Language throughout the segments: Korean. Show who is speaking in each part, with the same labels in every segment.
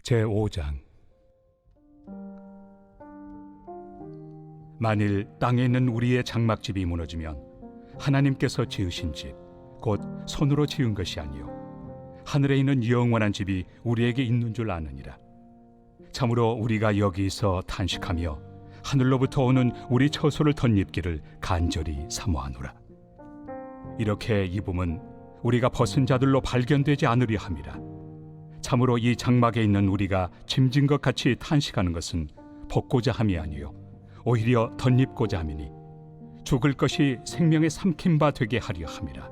Speaker 1: 제5장. 만일 땅에 있는 우리의 장막집이 무너지면 하나님께서 지으신 집, 곧 손으로 지은 것이 아니요 하늘에 있는 영원한 집이 우리에게 있는 줄 아느니라. 참으로 우리가 여기서 탄식하며 하늘로부터 오는 우리 처소를 덧입기를 간절히 사모하노라. 이렇게 입음은 우리가 벗은 자들로 발견되지 않으려 함이라. 참으로 이 장막에 있는 우리가 짐진 것 같이 탄식하는 것은 벗고자 함이 아니요 오히려 덧입고자 함이니 죽을 것이 생명의 삼킨 바 되게 하려 함이라.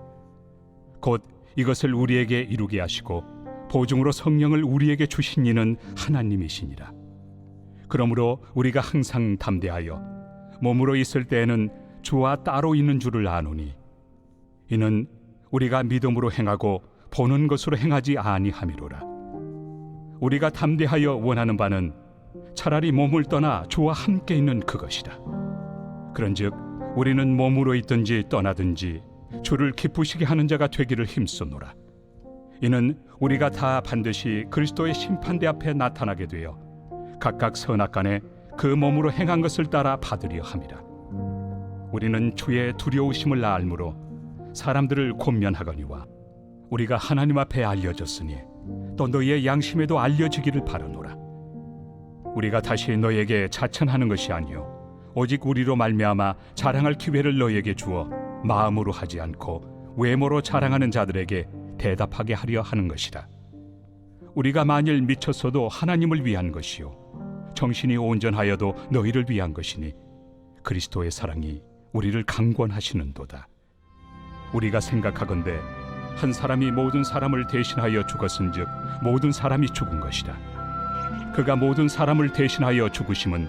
Speaker 1: 곧 이것을 우리에게 이루게 하시고 보증으로 성령을 우리에게 주신 이는 하나님이시니라. 그러므로 우리가 항상 담대하여 몸으로 있을 때에는 주와 따로 있는 줄을 아노니 이는 우리가 믿음으로 행하고 보는 것으로 행하지 아니함이로라. 우리가 담대하여 원하는 바는 차라리 몸을 떠나 주와 함께 있는 그것이라. 그런즉 우리는 몸으로 있든지 떠나든지 주를 기쁘시게 하는 자가 되기를 힘쓰노라. 이는 우리가 다 반드시 그리스도의 심판대 앞에 나타나게 되어 각각 선악간에 그 몸으로 행한 것을 따라 받으려 함이라. 우리는 주의 두려우심을 알므로 사람들을 권면하거니와 우리가 하나님 앞에 알려졌으니 또 너희의 양심에도 알려지기를 바라노라. 우리가 다시 너희에게 자천하는 것이 아니요 오직 우리로 말미암아 자랑할 기회를 너희에게 주어 마음으로 하지 않고 외모로 자랑하는 자들에게 대답하게 하려 하는 것이라. 우리가 만일 미쳤어도 하나님을 위한 것이요 정신이 온전하여도 너희를 위한 것이니 그리스도의 사랑이 우리를 강권하시는도다. 우리가 생각하건대 한 사람이 모든 사람을 대신하여 죽었은즉 모든 사람이 죽은 것이다. 그가 모든 사람을 대신하여 죽으심은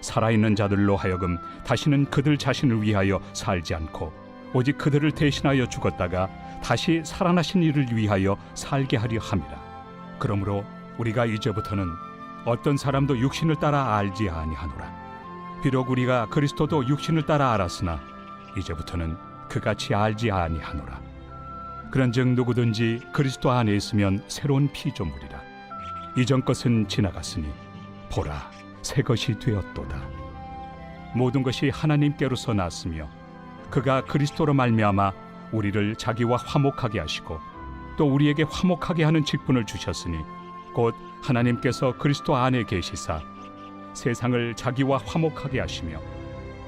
Speaker 1: 살아있는 자들로 하여금 다시는 그들 자신을 위하여 살지 않고 오직 그들을 대신하여 죽었다가 다시 살아나신 이를 위하여 살게 하려 함이라. 그러므로 우리가 이제부터는 어떤 사람도 육신을 따라 알지 아니하노라. 비록 우리가 그리스도도 육신을 따라 알았으나 이제부터는 그같이 알지 아니하노라. 그런즉 누구든지 그리스도 안에 있으면 새로운 피조물이라. 이전 것은 지나갔으니 보라 새 것이 되었도다. 모든 것이 하나님께로서 났으며 그가 그리스도로 말미암아 우리를 자기와 화목하게 하시고 또 우리에게 화목하게 하는 직분을 주셨으니 곧 하나님께서 그리스도 안에 계시사 세상을 자기와 화목하게 하시며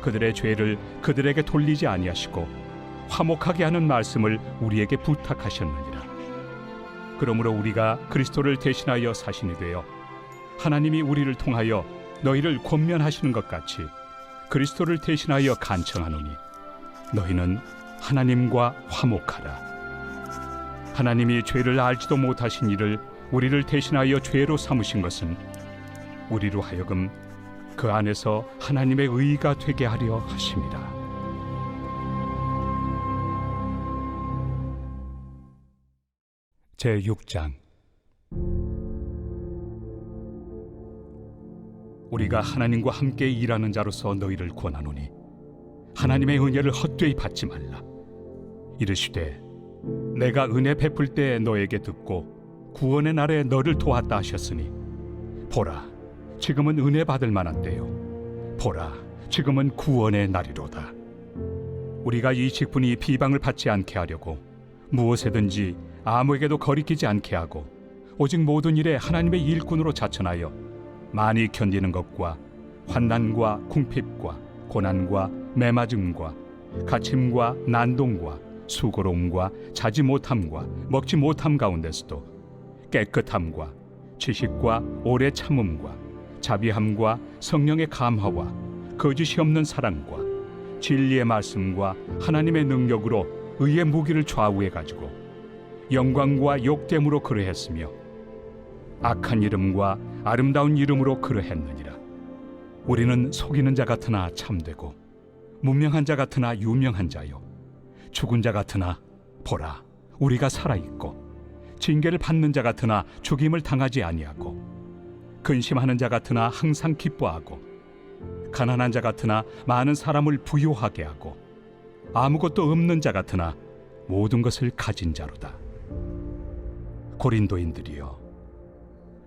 Speaker 1: 그들의 죄를 그들에게 돌리지 아니하시고 화목하게 하는 말씀을 우리에게 부탁하셨느니라. 그러므로 우리가 그리스도를 대신하여 사신이 되어 하나님이 우리를 통하여 너희를 권면하시는 것 같이 그리스도를 대신하여 간청하노니 너희는 하나님과 화목하라. 하나님이 죄를 알지도 못하신 이를 우리를 대신하여 죄로 삼으신 것은 우리로 하여금 그 안에서 하나님의 의가 되게 하려 하심이라. 제6장. 우리가 하나님과 함께 일하는 자로서 너희를 권하노니 하나님의 은혜를 헛되이 받지 말라. 이르시되 내가 은혜 베풀 때 너에게 듣고 구원의 날에 너를 도왔다 하셨으니 보라 지금은 은혜 받을 만한 때요 보라 지금은 구원의 날이로다. 우리가 이 직분이 비방을 받지 않게 하려고 무엇에든지 아무에게도 거리끼지 않게 하고 오직 모든 일에 하나님의 일꾼으로 자천하여 많이 견디는 것과 환난과 궁핍과 고난과 매맞음과 갇힘과 난동과 수고로움과 자지 못함과 먹지 못함 가운데서도 깨끗함과 지식과 오래 참음과 자비함과 성령의 감화와 거짓이 없는 사랑과 진리의 말씀과 하나님의 능력으로 의의 무기를 좌우해 가지고 영광과 욕됨으로 그러했으며 악한 이름과 아름다운 이름으로 그러했느니라. 우리는 속이는 자 같으나 참되고 무명한 자 같으나 유명한 자요 죽은 자 같으나 보라 우리가 살아있고 징계를 받는 자 같으나 죽임을 당하지 아니하고 근심하는 자 같으나 항상 기뻐하고 가난한 자 같으나 많은 사람을 부요하게 하고 아무것도 없는 자 같으나 모든 것을 가진 자로다. 고린도인들이여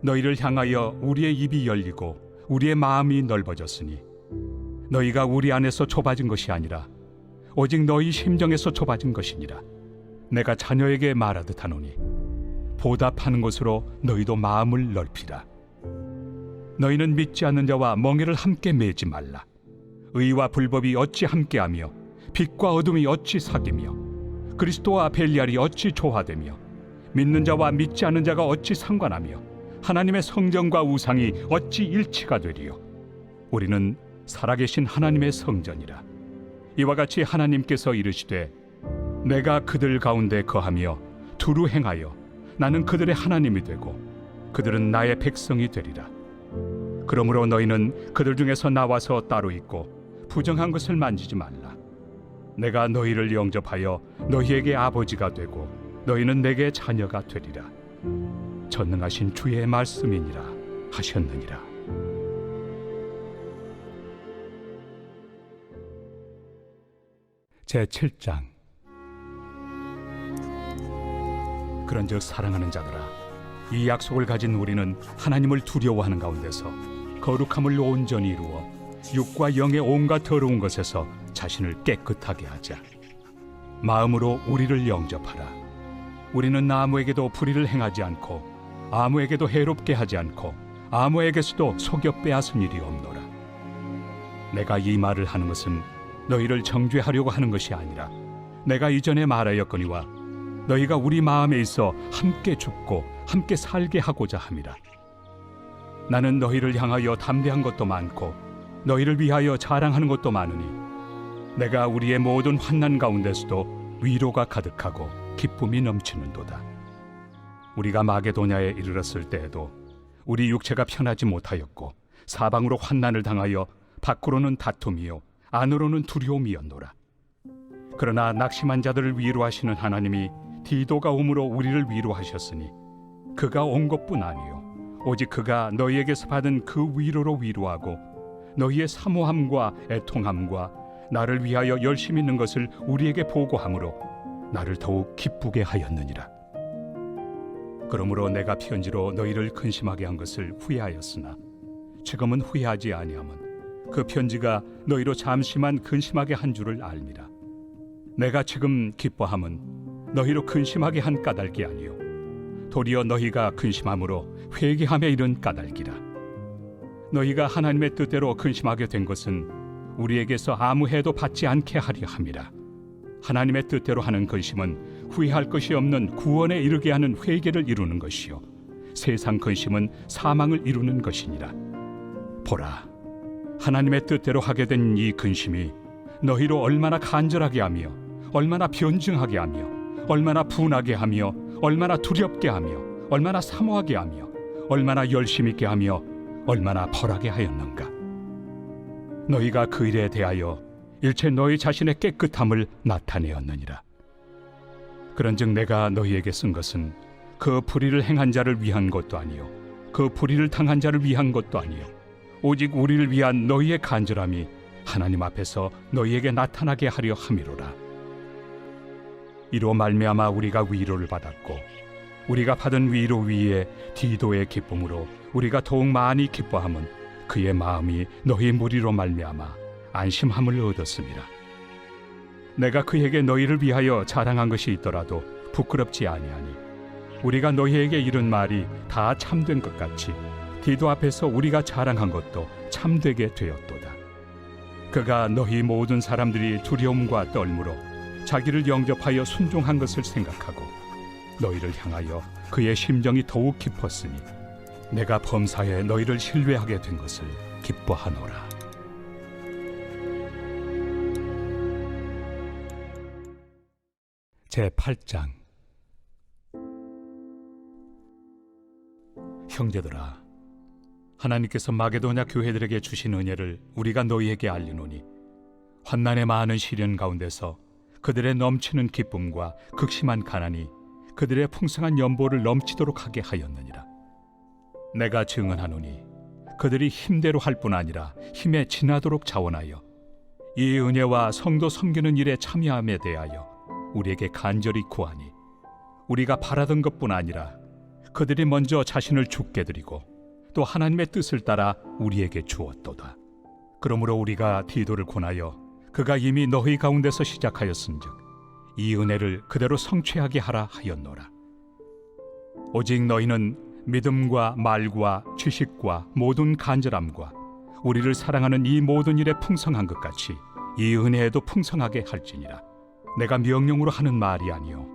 Speaker 1: 너희를 향하여 우리의 입이 열리고 우리의 마음이 넓어졌으니 너희가 우리 안에서 좁아진 것이 아니라 오직 너희 심정에서 좁아진 것이니라. 내가 자녀에게 말하듯 하노니 보답하는 것으로 너희도 마음을 넓히라. 너희는 믿지 않는 자와 멍에를 함께 매지 말라. 의와 불법이 어찌 함께하며 빛과 어둠이 어찌 사귀며 그리스도와 벨리알이 어찌 조화되며 믿는 자와 믿지 않는 자가 어찌 상관하며 하나님의 성전과 우상이 어찌 일치가 되리요. 우리는 살아계신 하나님의 성전이라. 이와 같이 하나님께서 이르시되 내가 그들 가운데 거하며 두루 행하여 나는 그들의 하나님이 되고 그들은 나의 백성이 되리라. 그러므로 너희는 그들 중에서 나와서 따로 있고 부정한 것을 만지지 말라. 내가 너희를 영접하여 너희에게 아버지가 되고 너희는 내게 자녀가 되리라. 전능하신 주의 말씀이니라 하셨느니라. 제7장. 그런즉 사랑하는 자들아, 이 약속을 가진 우리는 하나님을 두려워하는 가운데서 거룩함을 온전히 이루어 육과 영의 온갖 더러운 것에서 자신을 깨끗하게 하자. 마음으로 우리를 영접하라. 우리는 아무에게도 불의를 행하지 않고 아무에게도 해롭게 하지 않고 아무에게서도 속여 빼앗은 일이 없노라. 내가 이 말을 하는 것은 너희를 정죄하려고 하는 것이 아니라 내가 이전에 말하였거니와 너희가 우리 마음에 있어 함께 죽고 함께 살게 하고자 함이라. 나는 너희를 향하여 담대한 것도 많고 너희를 위하여 자랑하는 것도 많으니 내가 우리의 모든 환난 가운데서도 위로가 가득하고 기쁨이 넘치는도다. 우리가 마게도냐에 이르렀을 때에도 우리 육체가 편하지 못하였고 사방으로 환난을 당하여 밖으로는 다툼이요 안으로는 두려움이었노라. 그러나 낙심한 자들을 위로하시는 하나님이 디도가 옴으로 우리를 위로하셨으니 그가 온 것뿐 아니요 오직 그가 너희에게서 받은 그 위로로 위로하고 너희의 사모함과 애통함과 나를 위하여 열심히 있는 것을 우리에게 보고함으로 나를 더욱 기쁘게 하였느니라. 그러므로 내가 편지로 너희를 근심하게 한 것을 후회하였으나 지금은 후회하지 아니함은 그 편지가 너희로 잠시만 근심하게 한 줄을 알미라. 내가 지금 기뻐함은 너희로 근심하게 한 까닭이 아니요 도리어 너희가 근심함으로 회개함에 이른 까닭이라. 너희가 하나님의 뜻대로 근심하게 된 것은 우리에게서 아무 해도 받지 않게 하려 함이라. 하나님의 뜻대로 하는 근심은 후회할 것이 없는 구원에 이르게 하는 회개를 이루는 것이요 세상 근심은 사망을 이루는 것이니라. 보라, 하나님의 뜻대로 하게 된 이 근심이 너희로 얼마나 간절하게 하며 얼마나 변증하게 하며 얼마나 분하게 하며 얼마나 두렵게 하며 얼마나 사모하게 하며 얼마나 열심 있게 하며 얼마나 벌하게 하였는가. 너희가 그 일에 대하여 일체 너희 자신의 깨끗함을 나타내었느니라. 그런즉 내가 너희에게 쓴 것은 그 불의를 행한 자를 위한 것도 아니요 그 불의를 당한 자를 위한 것도 아니요 오직 우리를 위한 너희의 간절함이 하나님 앞에서 너희에게 나타나게 하려 함이로라. 이로 말미암아 우리가 위로를 받았고 우리가 받은 위로 위에 디도의 기쁨으로 우리가 더욱 많이 기뻐함은 그의 마음이 너희 무리로 말미암아 안심함을 얻었음이라. 내가 그에게 너희를 위하여 자랑한 것이 있더라도 부끄럽지 아니하니 우리가 너희에게 이른 말이 다 참된 것 같이 디도 앞에서 우리가 자랑한 것도 참되게 되었도다. 그가 너희 모든 사람들이 두려움과 떨므로 자기를 영접하여 순종한 것을 생각하고 너희를 향하여 그의 심정이 더욱 깊었으니 내가 범사에 너희를 신뢰하게 된 것을 기뻐하노라. 제8장. 형제들아, 하나님께서 마게도냐 교회들에게 주신 은혜를 우리가 너희에게 알리노니 환난의 많은 시련 가운데서 그들의 넘치는 기쁨과 극심한 가난이 그들의 풍성한 연보를 넘치도록 하게 하였느니라. 내가 증언하노니 그들이 힘대로 할 뿐 아니라 힘에 지나도록 자원하여 이 은혜와 성도 섬기는 일에 참여함에 대하여 우리에게 간절히 구하니 우리가 바라던 것뿐 아니라 그들이 먼저 자신을 죽게 드리고 또 하나님의 뜻을 따라 우리에게 주었도다. 그러므로 우리가 디도를 권하여 그가 이미 너희 가운데서 시작하였은즉 이 은혜를 그대로 성취하게 하라 하였노라. 오직 너희는 믿음과 말과 지식과 모든 간절함과 우리를 사랑하는 이 모든 일에 풍성한 것 같이 이 은혜에도 풍성하게 할지니라. 내가 명령으로 하는 말이 아니요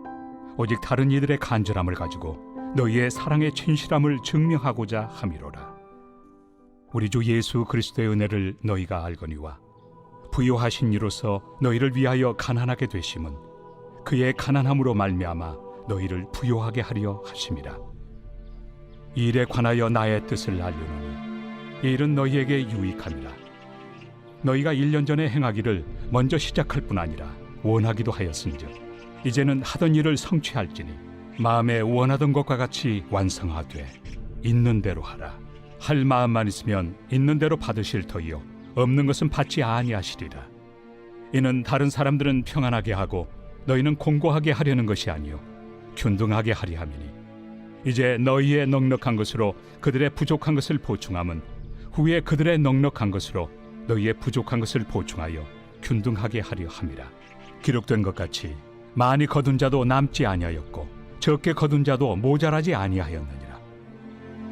Speaker 1: 오직 다른 이들의 간절함을 가지고 너희의 사랑의 진실함을 증명하고자 함이로라. 우리 주 예수 그리스도의 은혜를 너희가 알거니와 부요하신 이로서 너희를 위하여 가난하게 되심은 그의 가난함으로 말미암아 너희를 부요하게 하려 하심이라. 이 일에 관하여 나의 뜻을 알려노니 이 일은 너희에게 유익함이라. 너희가 1년 전에 행하기를 먼저 시작할 뿐 아니라 원하기도 하였은즉 이제는 하던 일을 성취할지니 마음에 원하던 것과 같이 완성하되 있는 대로 하라. 할 마음만 있으면 있는 대로 받으실 터이요 없는 것은 받지 아니하시리라. 이는 다른 사람들은 평안하게 하고 너희는 공고하게 하려는 것이 아니요 균등하게 하리 함이니 이제 너희의 넉넉한 것으로 그들의 부족한 것을 보충함은 후에 그들의 넉넉한 것으로 너희의 부족한 것을 보충하여 균등하게 하려 함이라. 기록된 것 같이 많이 거둔 자도 남지 아니하였고 적게 거둔 자도 모자라지 아니하였느니라.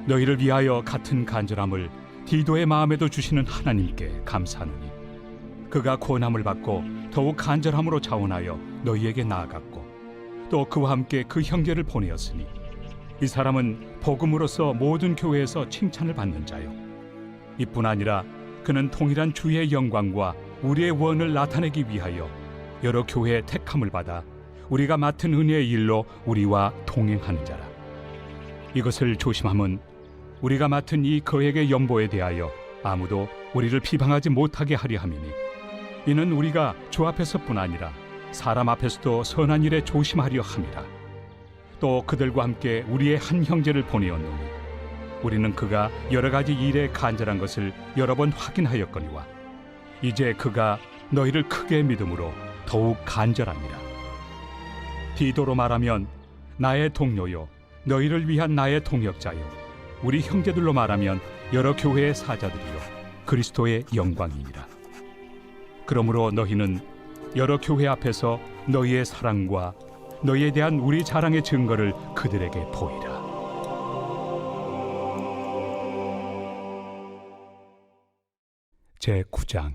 Speaker 1: 너희를 위하여 같은 간절함을 디도의 마음에도 주시는 하나님께 감사하노니 그가 고난을 받고 더욱 간절함으로 자원하여 너희에게 나아갔고 또 그와 함께 그 형제를 보내었으니 이 사람은 복음으로서 모든 교회에서 칭찬을 받는 자요 이뿐 아니라 그는 동일한 주의 영광과 우리의 원을 나타내기 위하여 여러 교회의 택함을 받아 우리가 맡은 은혜의 일로 우리와 동행하는 자라. 이것을 조심함은 우리가 맡은 이 거액의 연보에 대하여 아무도 우리를 비방하지 못하게 하려 함이니 이는 우리가 주 앞에서뿐 아니라 사람 앞에서도 선한 일에 조심하려 함이라. 또 그들과 함께 우리의 한 형제를 보내었노니 우리는 그가 여러 가지 일에 간절한 것을 여러 번 확인하였거니와 이제 그가 너희를 크게 믿음으로 더욱 간절합니다. 디도로 말하면 나의 동료요 너희를 위한 나의 동역자요 우리 형제들로 말하면 여러 교회의 사자들이요 그리스도의 영광이니라. 그러므로 너희는 여러 교회 앞에서 너희의 사랑과 너희에 대한 우리 자랑의 증거를 그들에게 보이라. 제9장.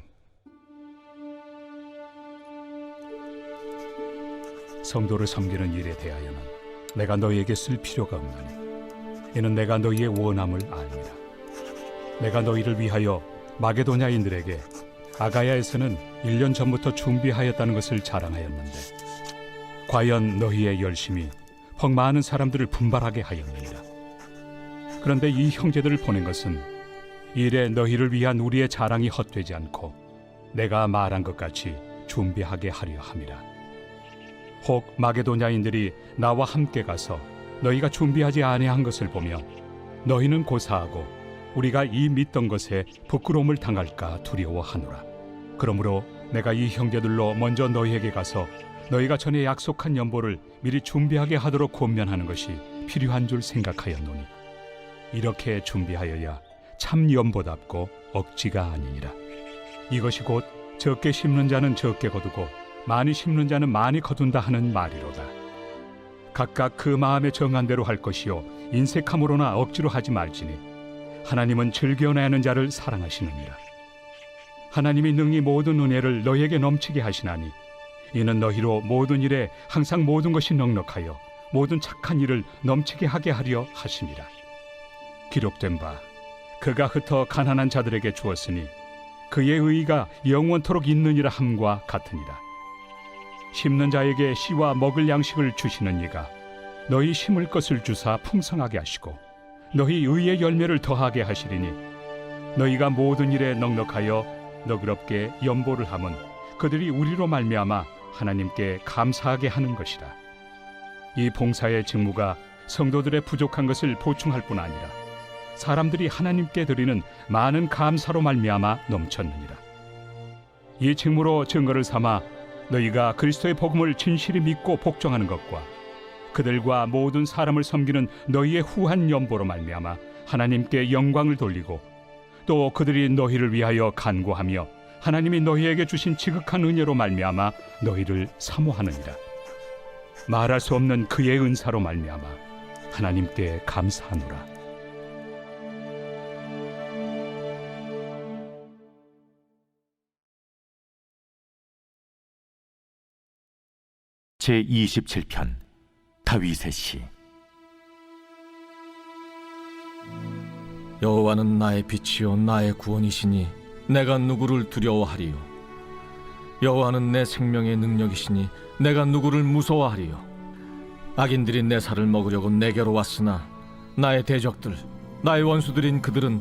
Speaker 1: 성도를 섬기는 일에 대하여는 내가 너희에게 쓸 필요가 없나니 이는 내가 너희의 원함을 압니다. 내가 너희를 위하여 마게도냐인들에게 아가야에서는 1년 전부터 준비하였다는 것을 자랑하였는데 과연 너희의 열심이 퍽 많은 사람들을 분발하게 하였느니라. 그런데 이 형제들을 보낸 것은 이래 너희를 위한 우리의 자랑이 헛되지 않고 내가 말한 것 같이 준비하게 하려 함이라. 혹 마게도냐인들이 나와 함께 가서 너희가 준비하지 아니한 것을 보며 너희는 고사하고 우리가 이 믿던 것에 부끄러움을 당할까 두려워하노라. 그러므로 내가 이 형제들로 먼저 너희에게 가서 너희가 전에 약속한 연보를 미리 준비하게 하도록 권면하는 것이 필요한 줄 생각하였노니 이렇게 준비하여야 참 연보답고 억지가 아니니라. 이것이 곧 적게 심는 자는 적게 거두고 많이 심는 자는 많이 거둔다 하는 말이로다. 각각 그 마음에 정한 대로 할 것이요 인색함으로나 억지로 하지 말지니 하나님은 즐겨내 하는 자를 사랑하시느니라. 하나님이 능히 모든 은혜를 너희에게 넘치게 하시나니 이는 너희로 모든 일에 항상 모든 것이 넉넉하여 모든 착한 일을 넘치게 하게 하려 하심이라. 기록된 바 그가 흩어 가난한 자들에게 주었으니 그의 의의가 영원토록 있느니라 함과 같으니라. 심는 자에게 씨와 먹을 양식을 주시는 이가 너희 심을 것을 주사 풍성하게 하시고 너희 의의 열매를 더하게 하시리니 너희가 모든 일에 넉넉하여 너그럽게 연보를 함은 그들이 우리로 말미암아 하나님께 감사하게 하는 것이라. 이 봉사의 직무가 성도들의 부족한 것을 보충할 뿐 아니라 사람들이 하나님께 드리는 많은 감사로 말미암아 넘쳤느니라. 이 직무로 증거를 삼아 너희가 그리스도의 복음을 진실히 믿고 복종하는 것과 그들과 모든 사람을 섬기는 너희의 후한 연보로 말미암아 하나님께 영광을 돌리고 또 그들이 너희를 위하여 간구하며 하나님이 너희에게 주신 지극한 은혜로 말미암아 너희를 사모하느니라. 말할 수 없는 그의 은사로 말미암아 하나님께 감사하노라.
Speaker 2: 제27편 다윗의 시.
Speaker 3: 여호와는 나의 빛이요 나의 구원이시니 내가 누구를 두려워하리요. 여호와는 내 생명의 능력이시니 내가 누구를 무서워하리요. 악인들이 내 살을 먹으려고 내게로 왔으나 나의 대적들 나의 원수들인 그들은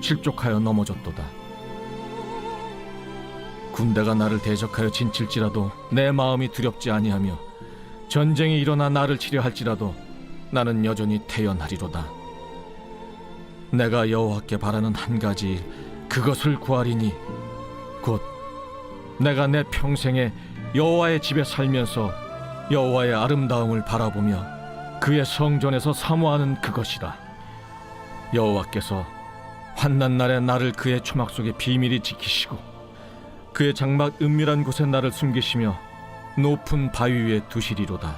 Speaker 3: 실족하여 넘어졌도다. 군대가 나를 대적하여 진칠지라도 내 마음이 두렵지 아니하며 전쟁이 일어나 나를 치려 할지라도 나는 여전히 태연하리로다. 내가 여호와께 바라는 한 가지 일, 그것을 구하리니 곧 내가 내 평생에 여호와의 집에 살면서 여호와의 아름다움을 바라보며 그의 성전에서 사모하는 그것이다. 여호와께서 환난 날에 나를 그의 초막 속에 비밀히 지키시고 그의 장막 은밀한 곳에 나를 숨기시며 높은 바위 위에 두시리로다.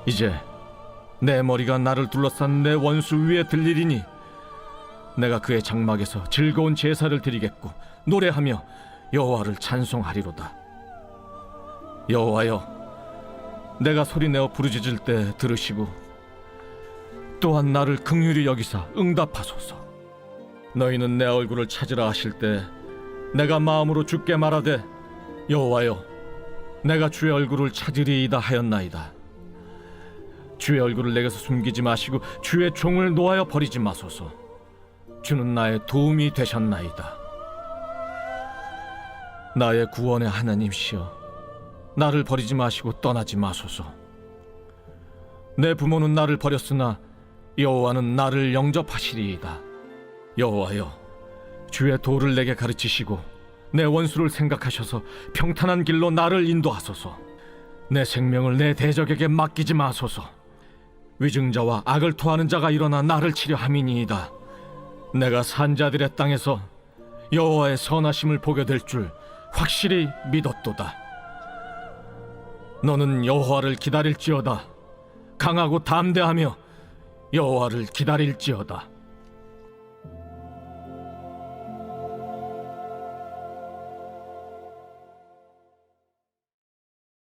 Speaker 3: 이제 내 머리가 나를 둘러싼 내 원수 위에 들리리니 내가 그의 장막에서 즐거운 제사를 드리겠고 노래하며 여호와를 찬송하리로다. 여호와여, 내가 소리내어 부르짖을 때 들으시고 또한 나를 긍휼히 여기사 응답하소서. 너희는 내 얼굴을 찾으라 하실 때 내가 마음으로 주께 말하되 여호와여, 내가 주의 얼굴을 찾으리이다 하였나이다. 주의 얼굴을 내게서 숨기지 마시고 주의 종을 놓아여 버리지 마소서. 주는 나의 도움이 되셨나이다. 나의 구원의 하나님시여, 나를 버리지 마시고 떠나지 마소서. 내 부모는 나를 버렸으나 여호와는 나를 영접하시리이다. 여호와여, 주의 도를 내게 가르치시고 내 원수를 생각하셔서 평탄한 길로 나를 인도하소서. 내 생명을 내 대적에게 맡기지 마소서. 위증자와 악을 토하는 자가 일어나 나를 치려 함이니이다. 내가 산자들의 땅에서 여호와의 선하심을 보게 될 줄 확실히 믿었도다. 너는 여호와를 기다릴지어다. 강하고 담대하며 여호와를 기다릴지어다.